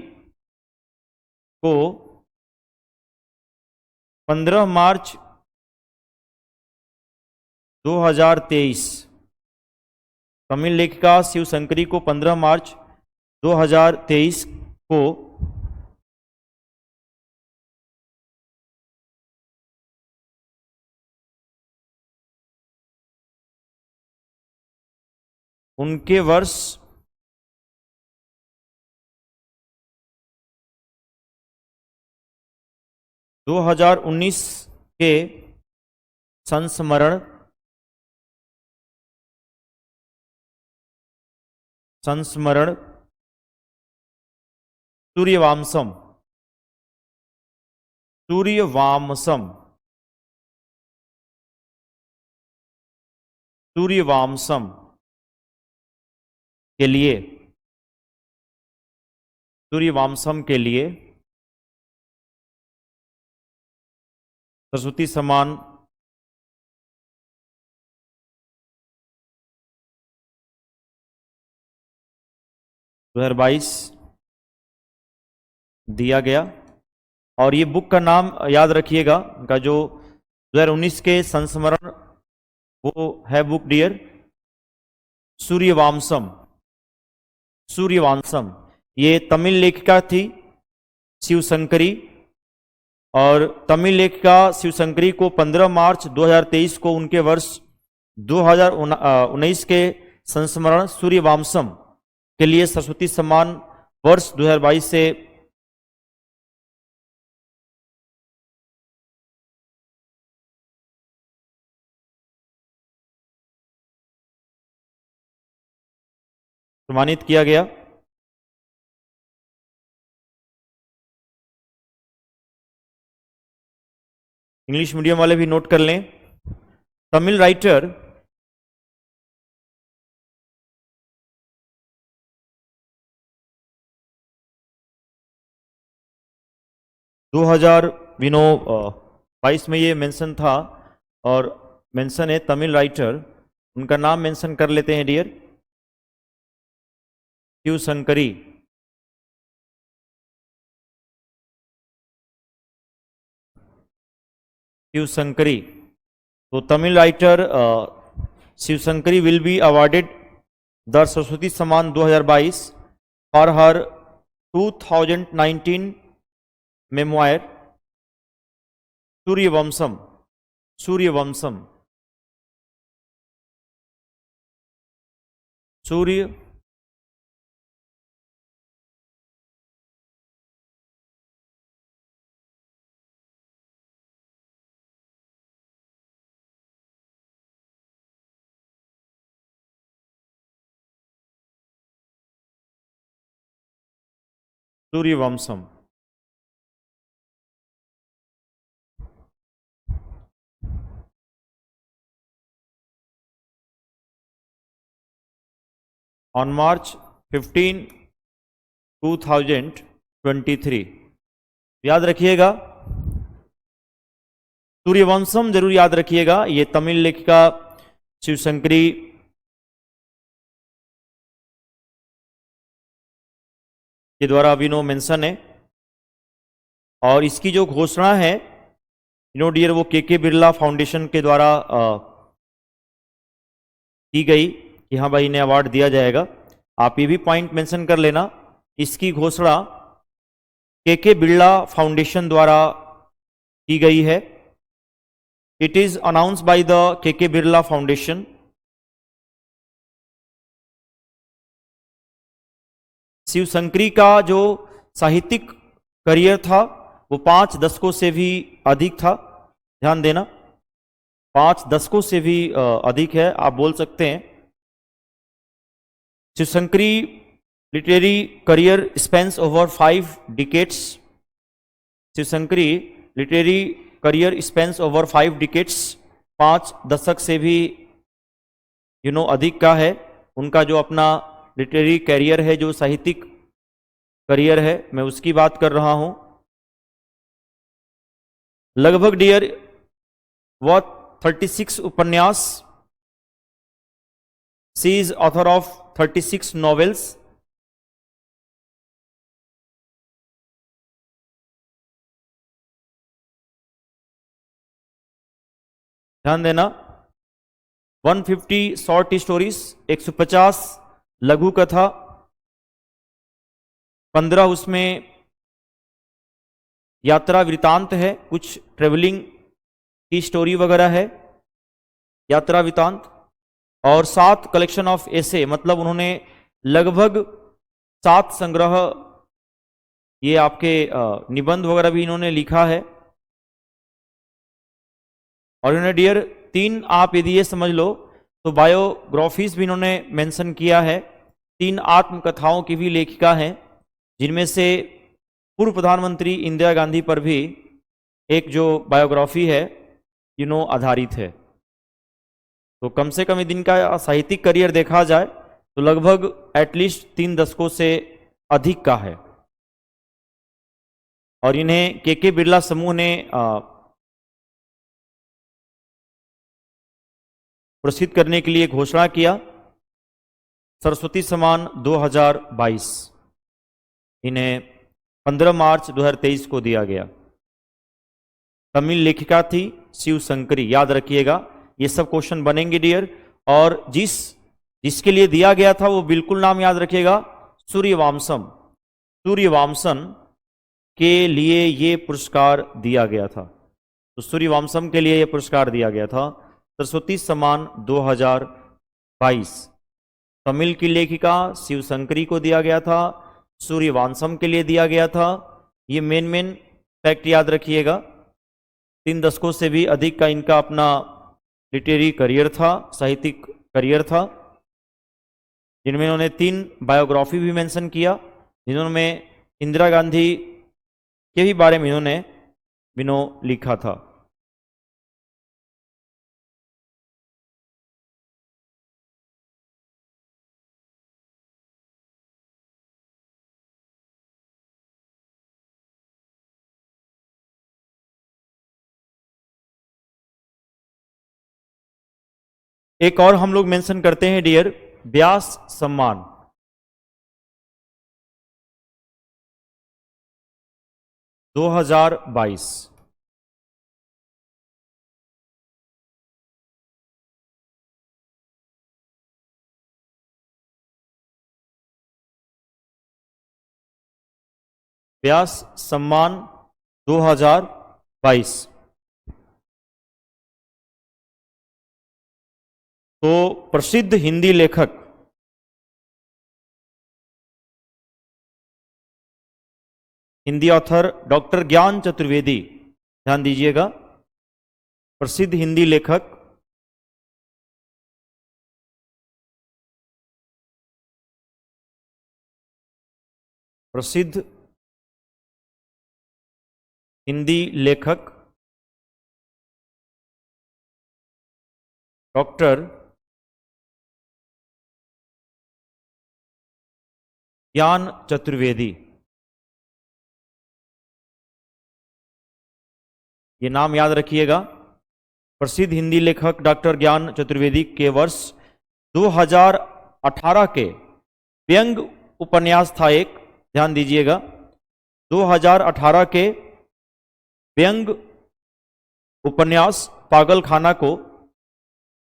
को 15 मार्च 2023, तमिल लेखिका शिव शंकरी को 15 मार्च 2023 को उनके वर्ष 2019 के संस्मरण सूर्यवांशम सूर्यवांशम सूर्यवांशम के लिए सरस्वती सम्मान 2022 दिया गया। और ये बुक का नाम याद रखिएगा, उनका जो 2019 के संस्मरण, वो है बुक डियर सूर्यवांशम। सूर्यवांशम ये तमिल लेखिका थी शिवशंकरी, और तमिल लेखिका शिवशंकरी को 15 मार्च 2023 को उनके वर्ष 2019 के संस्मरण सूर्यवांशम के लिए सरस्वती सम्मान वर्ष 2022 से सम्मानित किया गया। इंग्लिश मीडियम वाले भी नोट कर लें। तमिल राइटर दो हजार 22 में ये मेंशन था, और मेंशन है तमिल राइटर, उनका नाम मेंशन कर लेते हैं डियर शिवशंकरी। शिवशंकरी, तो Tamil writer Shivshankari will be awarded the Saraswati सम्मान 2022 for her 2019 memoir Sooryavansham. Sooryavansham Surya Sooryavansham. On March 15, 2023, याद रखिएगा, सूर्यवंशम जरूर याद रखिएगा। ये तमिल लेखिका शिवशंकरी के द्वारा अभिनव मेंशन है। और इसकी जो घोषणा है डियर, वो के बिरला फाउंडेशन के द्वारा की गई कि हाँ भाई, इन्हें अवार्ड दिया जाएगा। आप ये भी पॉइंट मेंशन कर लेना, इसकी घोषणा के बिरला फाउंडेशन द्वारा की गई है। It is announce by the के बिरला फाउंडेशन। शिवशंकरी का जो साहित्यिक करियर था वो 5 दशकों से भी अधिक था। ध्यान देना, 5 दशकों से भी अधिक है, आप बोल सकते हैं। Shivshankari literary career Spence over 5 decades. Shivshankari literary career Spence over 5 decades, 5 दशक से भी अधिक का है उनका जो अपना लिटरेरी कैरियर है, जो साहित्यिक करियर है, मैं उसकी बात कर रहा हूं। लगभग डियर वह 36 उपन्यास, she is author of 36 novels. ध्यान देना, 150 शॉर्ट स्टोरीज, 150 लघु कथा, 15 उसमें यात्रा वृतांत है, कुछ ट्रेवलिंग की स्टोरी वगैरह है, यात्रा वृतांत, और 7 कलेक्शन ऑफ एसे, मतलब उन्होंने लगभग 7 संग्रह, ये आपके निबंध वगैरह भी इन्होंने लिखा है। और इन्होंने डियर 3, आप यदि ये समझ लो तो बायोग्राफीज भी इन्होंने मेंशन किया है। 3 आत्मकथाओं की भी लेखिका हैं, जिनमें से पूर्व प्रधानमंत्री इंदिरा गांधी पर भी एक जो बायोग्राफी है आधारित है। तो कम से कम इनका साहित्यिक करियर देखा जाए तो लगभग एटलीस्ट 3 दशकों से अधिक का है। और इन्हें के बिरला समूह ने पुरस्कृत करने के लिए घोषणा किया। सरस्वती सम्मान 2022 इन्हें 15 मार्च 2023 को दिया गया। तमिल लेखिका थी शिवशंकरी, याद रखिएगा, ये सब क्वेश्चन बनेंगे डियर। और जिसके लिए दिया गया था वो बिल्कुल नाम याद रखिएगा, सूर्यवंशम। सूर्यवंशम के लिए ये पुरस्कार दिया गया था। तो सूर्यवंशम के लिए ये पुरस्कार दिया गया था। सरस्वती सम्मान 2022 तमिल की लेखिका शिवशंकरी को दिया गया था, सूर्यवंशम के लिए दिया गया था। ये मेन फैक्ट याद रखिएगा। 3 दशकों से भी अधिक का इनका अपना लिटरेरी करियर था, साहित्यिक करियर था, जिनमें इन्होंने 3 बायोग्राफी भी मेंशन किया, जिन्होंने इंदिरा गांधी के भी बारे में इन्होंने लिखा था। एक और हम लोग मेंशन करते हैं डियर, व्यास सम्मान। दो 2022 व्यास सम्मान 2022। तो प्रसिद्ध हिंदी लेखक हिंदी ऑथर डॉक्टर ज्ञान चतुर्वेदी, ध्यान दीजिएगा, प्रसिद्ध हिंदी लेखक प्रसिद्ध हिंदी लेखक डॉक्टर ज्ञान चतुर्वेदी। ये नाम याद रखिएगा। प्रसिद्ध हिंदी लेखक डॉक्टर ज्ञान चतुर्वेदी के वर्ष 2018 के व्यंग उपन्यास था एक, ध्यान दीजिएगा, 2018 के व्यंग उपन्यास पागलखाना को,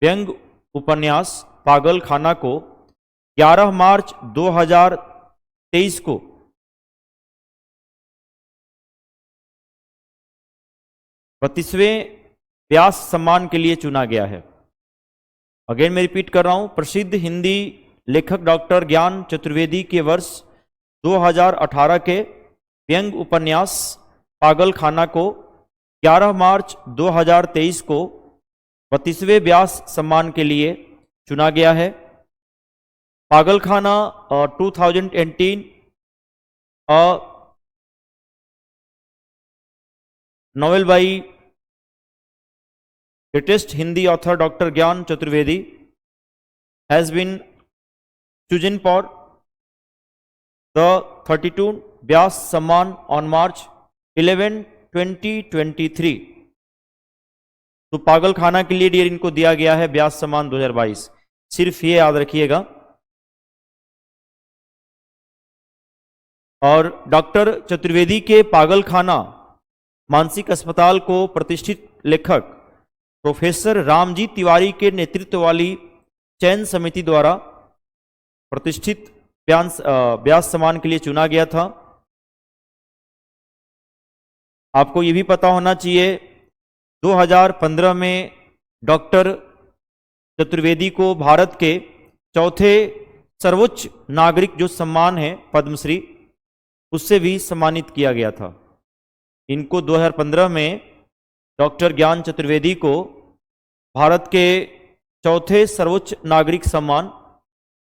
व्यंग उपन्यास पागलखाना को 11 मार्च 2023 को बत्तीसवें व्यास सम्मान के लिए चुना गया है। अगेन मैं रिपीट कर रहा हूं, प्रसिद्ध हिंदी लेखक डॉक्टर ज्ञान चतुर्वेदी के वर्ष 2018 के व्यंग उपन्यास पागलखाना को 11 मार्च 2023 को 32वें व्यास सम्मान के लिए चुना गया है। पागलखाना 2018 novel by greatest Hindi author Dr. Gyan Chaturvedi has been chosen for the 32 Vyas Samman on March 11, 2023। तो पागलखाना के लिए डियर इनको दिया गया है व्यास सम्मान 2022। सिर्फ ये याद रखिएगा। और डॉक्टर चतुर्वेदी के पागलखाना मानसिक अस्पताल को प्रतिष्ठित लेखक प्रोफेसर रामजी तिवारी के नेतृत्व वाली चयन समिति द्वारा प्रतिष्ठित व्यास सम्मान के लिए चुना गया था। आपको ये भी पता होना चाहिए 2015 में डॉक्टर चतुर्वेदी को भारत के चौथे सर्वोच्च नागरिक जो सम्मान है पद्मश्री, उससे भी सम्मानित किया गया था। इनको 2015 में डॉक्टर ज्ञान चतुर्वेदी को भारत के चौथे सर्वोच्च नागरिक सम्मान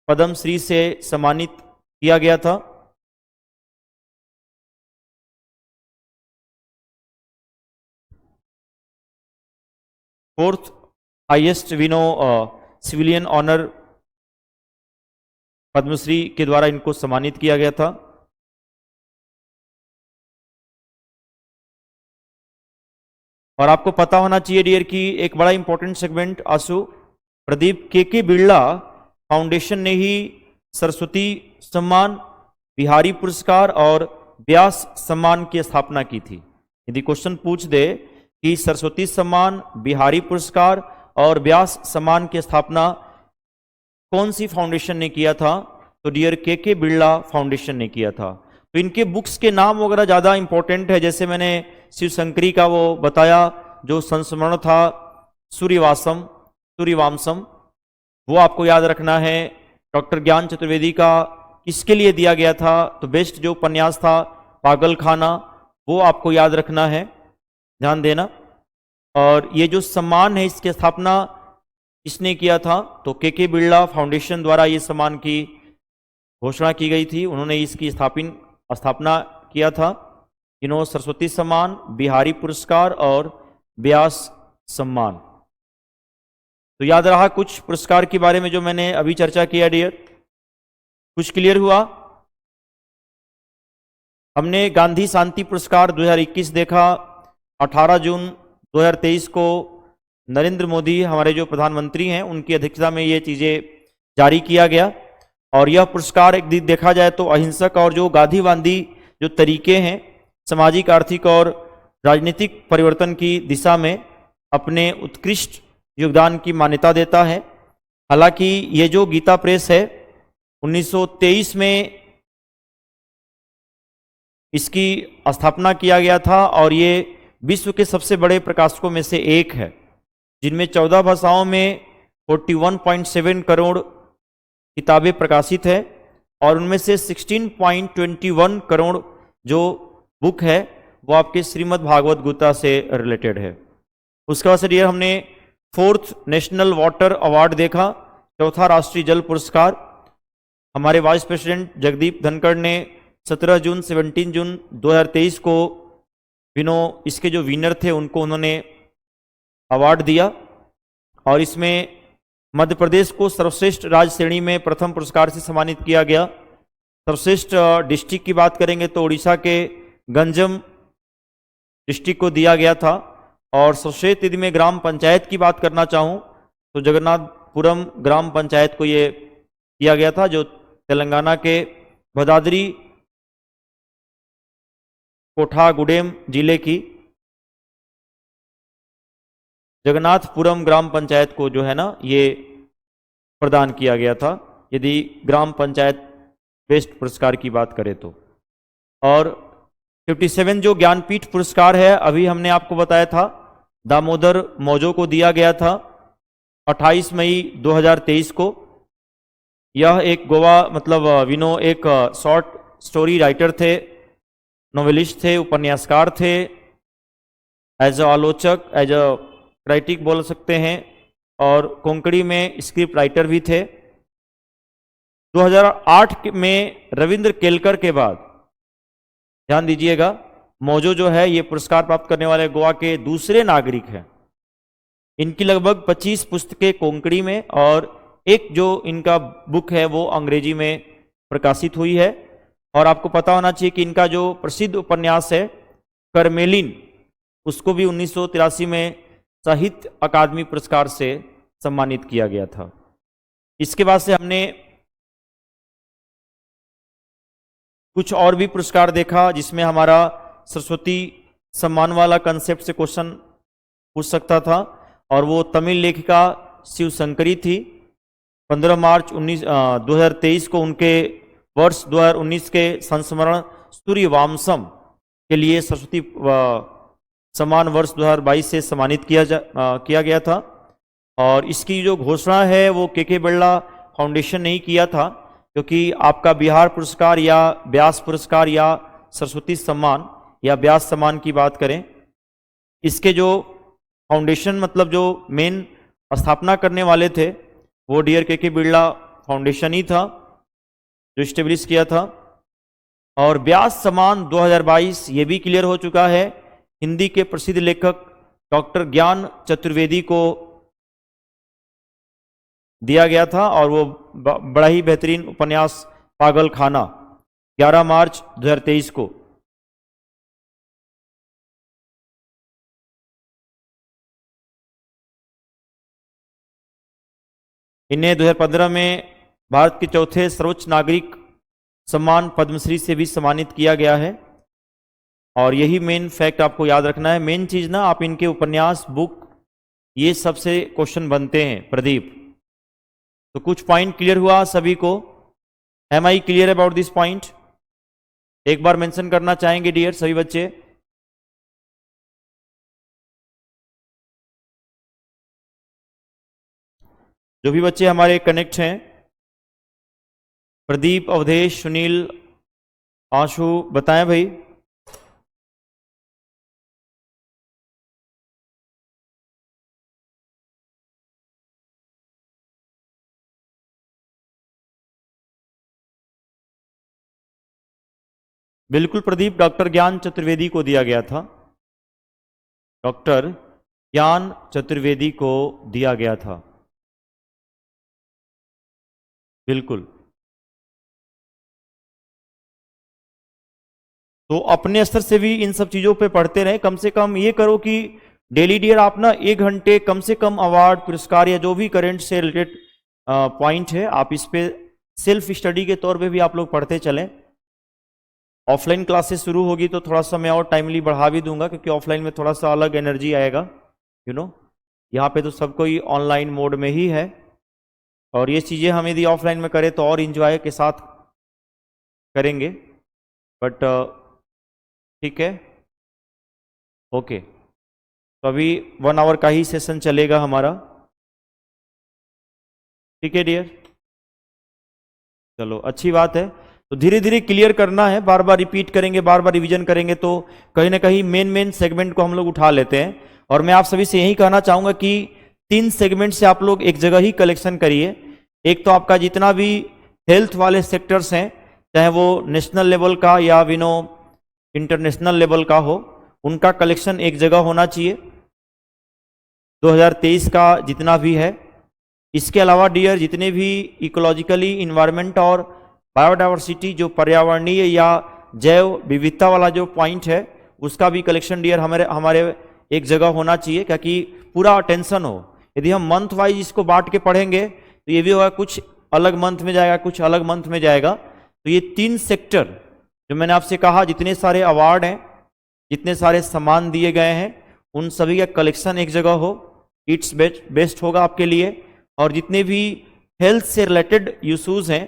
पद्मश्री से सम्मानित किया गया था। फोर्थ हाईएस्ट विनो सिविलियन ऑनर पद्मश्री के द्वारा इनको सम्मानित किया गया था। और आपको पता होना चाहिए डियर कि एक बड़ा इंपॉर्टेंट सेगमेंट आंसू प्रदीप के बिरला फाउंडेशन ने ही सरस्वती सम्मान, बिहारी पुरस्कार और व्यास सम्मान की स्थापना की थी। यदि क्वेश्चन पूछ दे कि सरस्वती सम्मान, बिहारी पुरस्कार और व्यास सम्मान की स्थापना कौन सी फाउंडेशन ने किया था, तो डियर के बिरला फाउंडेशन ने किया था। तो इनके बुक्स के नाम वगैरह ज़्यादा इंपॉर्टेंट है। जैसे मैंने शिव शंकरी का वो बताया जो संस्मरण था सूर्यवांशम, वो आपको याद रखना है। डॉक्टर ज्ञान चतुर्वेदी का किसके लिए दिया गया था, तो बेस्ट जो उपन्यास था पागलखाना, वो आपको याद रखना है, ध्यान देना। और ये जो सम्मान है इसकी स्थापना किसने किया था, तो के बिरला फाउंडेशन द्वारा ये सम्मान की घोषणा की गई थी। उन्होंने इसकी स्थापना किया था। सरस्वती सम्मान, बिहारी पुरस्कार और व्यास सम्मान। तो याद रहा कुछ पुरस्कार के बारे में जो मैंने अभी चर्चा किया डियर, कुछ क्लियर हुआ? हमने गांधी शांति पुरस्कार 2021 देखा। 18 जून 2023 को नरेंद्र मोदी हमारे जो प्रधानमंत्री हैं उनकी अध्यक्षता में ये चीज़ें जारी किया गया। और यह पुरस्कार एक दिन देखा जाए तो अहिंसक और जो गांधीवादी जो तरीके हैं सामाजिक, आर्थिक और राजनीतिक परिवर्तन की दिशा में अपने उत्कृष्ट योगदान की मान्यता देता है। हालांकि ये जो गीता प्रेस है 1923 में इसकी स्थापना किया गया था और ये विश्व के सबसे बड़े प्रकाशकों में से एक है, जिनमें 14 भाषाओं में 41.7 करोड़ किताबें प्रकाशित है और उनमें से 16.21 करोड़ जो बुक है वो आपके श्रीमद् भागवत गीता से रिलेटेड है। उसके बाद से डियर हमने 4th नेशनल वाटर अवार्ड देखा, चौथा राष्ट्रीय जल पुरस्कार। हमारे वाइस प्रेसिडेंट जगदीप धनखड़ ने 17 जून 17 जून 2023 को इसके जो विनर थे उनको उन्होंने अवार्ड दिया। और इसमें मध्य प्रदेश को सर्वश्रेष्ठ राज्य श्रेणी में प्रथम पुरस्कार से सम्मानित किया गया। सर्वश्रेष्ठ डिस्ट्रिक्ट की बात करेंगे तो उड़ीसा के गंजम डिस्ट्रिक्ट को दिया गया था। और सर्वश्रेष्ठ यदि मैं ग्राम पंचायत की बात करना चाहूँ तो जगन्नाथपुरम ग्राम पंचायत को ये किया गया था, जो तेलंगाना के भदादरी कोठागुडेम जिले की जगन्नाथपुरम ग्राम पंचायत को जो है ना ये प्रदान किया गया था, यदि ग्राम पंचायत बेस्ट पुरस्कार की बात करें तो। और 57 जो ज्ञानपीठ पुरस्कार है, अभी हमने आपको बताया था दामोदर मौजो को दिया गया था 28 मई 2023 को। यह एक गोवा मतलब एक शॉर्ट स्टोरी राइटर थे, नोवेलिस्ट थे, उपन्यासकार थे, एज अ आलोचक, एज अ क्राइटिक बोल सकते हैं, और कोंकणी में स्क्रिप्ट राइटर भी थे। 2008 में रविंद्र केलकर के बाद, ध्यान दीजिएगा, मौजो जो है ये पुरस्कार प्राप्त करने वाले गोवा के दूसरे नागरिक हैं। इनकी लगभग 25 पुस्तकें कोंकणी में और एक जो इनका बुक है वो अंग्रेजी में प्रकाशित हुई है। और आपको पता होना चाहिए कि इनका जो प्रसिद्ध उपन्यास है करमेलिन, उसको भी 1983 में साहित्य अकादमी पुरस्कार से सम्मानित किया गया था। इसके बाद से हमने कुछ और भी पुरस्कार देखा, जिसमें हमारा सरस्वती सम्मान वाला कंसेप्ट से क्वेश्चन पूछ सकता था, और वो तमिल लेखिका शिवशंकरी थी। 15 मार्च 2023 को उनके वर्ष 2019 के संस्मरण सूर्यवांशम के लिए सरस्वती सम्मान वर्ष 2022 से सम्मानित किया गया था। और इसकी जो घोषणा है वो के बिरला फाउंडेशन ने ही किया था, क्योंकि आपका बिहार पुरस्कार या व्यास पुरस्कार या सरस्वती सम्मान या व्यास सम्मान की बात करें, इसके जो फाउंडेशन मतलब जो मेन स्थापना करने वाले थे वो डियर के बिरला फाउंडेशन ही था जो स्टेब्लिश किया था। और व्यास सम्मान 2022 ये भी क्लियर हो चुका है, हिंदी के प्रसिद्ध लेखक डॉक्टर ज्ञान चतुर्वेदी को दिया गया था, और वो बड़ा ही बेहतरीन उपन्यास पागल खाना 11 मार्च 2023 को। इन्हें 2015 में भारत के चौथे सर्वोच्च नागरिक सम्मान पद्मश्री से भी सम्मानित किया गया है। और यही मेन फैक्ट आपको याद रखना है, मेन चीज ना, आप इनके उपन्यास, बुक, ये सबसे क्वेश्चन बनते हैं प्रदीप। तो कुछ पॉइंट क्लियर हुआ सभी को? Am I clear about this point? एक बार मेंशन करना चाहेंगे डियर सभी बच्चे? जो भी बच्चे हमारे कनेक्ट हैं, प्रदीप, अवधेश, सुनील, आशु, बताएं भाई। बिल्कुल प्रदीप, डॉक्टर ज्ञान चतुर्वेदी को दिया गया था, डॉक्टर ज्ञान चतुर्वेदी को दिया गया था, बिल्कुल। तो अपने स्तर से भी इन सब चीजों पे पढ़ते रहें। कम से कम ये करो कि डेली डियर आप ना 1 घंटे कम से कम अवार्ड, पुरस्कार या जो भी करंट से रिलेटेड पॉइंट है, आप इस पे सेल्फ स्टडी के तौर पे भी आप लोग पढ़ते चलें। ऑफलाइन क्लासेस शुरू होगी तो थोड़ा सा मैं और टाइमली बढ़ा भी दूंगा, क्योंकि ऑफलाइन में थोड़ा सा अलग एनर्जी आएगा, यहाँ पे तो सब कोई ऑनलाइन मोड में ही है। और ये चीज़ें हम यदि ऑफलाइन में करें तो और इंजॉय के साथ करेंगे, बट ठीक है, ओके। तो अभी 1 आवर का ही सेशन चलेगा हमारा, ठीक है डियर? चलो अच्छी बात है। तो धीरे धीरे क्लियर करना है, बार बार रिपीट करेंगे, बार बार रिवीजन करेंगे तो कहीं ना कहीं मेन सेगमेंट को हम लोग उठा लेते हैं। और मैं आप सभी से यही कहना चाहूंगा कि 3 सेगमेंट से आप लोग एक जगह ही कलेक्शन करिए। एक तो आपका जितना भी हेल्थ वाले सेक्टर्स हैं, चाहे वो नेशनल लेवल का या इंटरनेशनल लेवल का हो, उनका कलेक्शन एक जगह होना चाहिए 2023 का जितना भी है। इसके अलावा डियर जितने भी इकोलॉजिकली इन्वायरमेंट और बायोडाइवर्सिटी, जो पर्यावरणीय या जैव विविधता वाला जो पॉइंट है, उसका भी कलेक्शन डियर हमारे एक जगह होना चाहिए, ताकि पूरा अटेंशन हो। यदि हम मंथ वाइज इसको बांट के पढ़ेंगे तो ये भी होगा, कुछ अलग मंथ में जाएगा, कुछ अलग मंथ में जाएगा। तो ये 3 सेक्टर जो मैंने आपसे कहा, जितने सारे अवार्ड हैं, जितने सारे सम्मान दिए गए हैं, उन सभी का कलेक्शन एक जगह हो, इट्स बेस्ट होगा आपके लिए। और जितने भी हेल्थ से रिलेटेड इशूज हैं,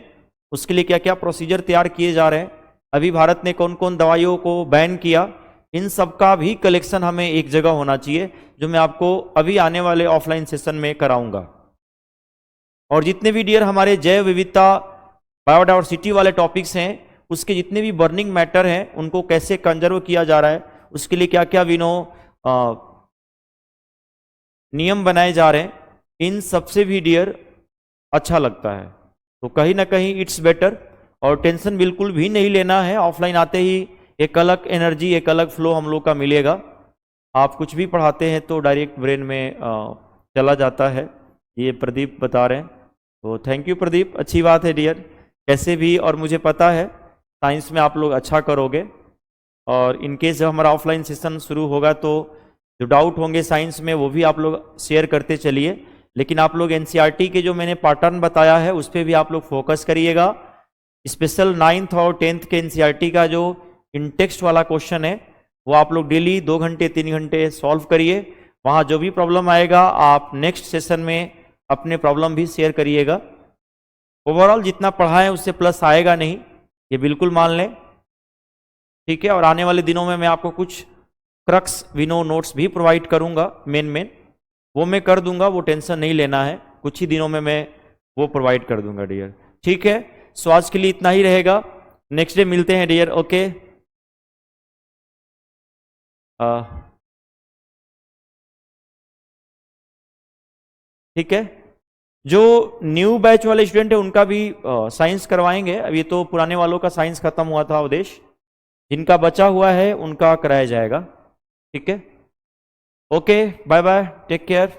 उसके लिए क्या क्या प्रोसीजर तैयार किए जा रहे हैं, अभी भारत ने कौन कौन दवाइयों को बैन किया, इन सब का भी कलेक्शन हमें एक जगह होना चाहिए, जो मैं आपको अभी आने वाले ऑफलाइन सेशन में कराऊंगा। और जितने भी डियर हमारे जैव विविधता बायोडाइवर्सिटी वाले टॉपिक्स हैं, उसके जितने भी बर्निंग मैटर हैं, उनको कैसे कंजर्व किया जा रहा है, उसके लिए क्या क्या नियम बनाए जा रहे हैं, इन सबसे भी डियर अच्छा लगता है। तो कहीं ना कहीं इट्स बेटर, और टेंशन बिल्कुल भी नहीं लेना है। ऑफलाइन आते ही एक अलग एनर्जी, एक अलग फ्लो हम लोग का मिलेगा। आप कुछ भी पढ़ाते हैं तो डायरेक्ट ब्रेन में चला जाता है, ये प्रदीप बता रहे हैं। तो थैंक यू प्रदीप, अच्छी बात है डियर। कैसे भी, और मुझे पता है साइंस में आप लोग अच्छा करोगे। और इनकेस जब हमारा ऑफलाइन सेशन शुरू होगा तो जो डाउट होंगे साइंस में, वो भी आप लोग शेयर करते चलिए। लेकिन आप लोग एनसीईआरटी के जो मैंने पैटर्न बताया है, उस पर भी आप लोग फोकस करिएगा। स्पेशल 9th और 10th के एनसीईआरटी का जो इंटेक्स्ट वाला क्वेश्चन है, वो आप लोग डेली 2 घंटे 3 घंटे सॉल्व करिए। वहाँ जो भी प्रॉब्लम आएगा, आप नेक्स्ट सेशन में अपने प्रॉब्लम भी शेयर करिएगा। ओवरऑल जितना पढ़ा है उससे प्लस आएगा नहीं, ये बिल्कुल मान लें, ठीक है। और आने वाले दिनों में मैं आपको कुछ क्रक्स विनो नोट्स भी प्रोवाइड करूंगा, मेन वो मैं कर दूंगा, वो टेंशन नहीं लेना है, कुछ ही दिनों में मैं वो प्रोवाइड कर दूंगा डियर, ठीक है। सो आज के लिए इतना ही रहेगा, नेक्स्ट डे मिलते हैं डियर, ओके। ठीक है, जो न्यू बैच वाले स्टूडेंट है उनका भी साइंस करवाएंगे। अभी तो पुराने वालों का साइंस खत्म हुआ था उद्देश्य, जिनका बचा हुआ है उनका कराया जाएगा, ठीक है। Okay, bye bye, take care.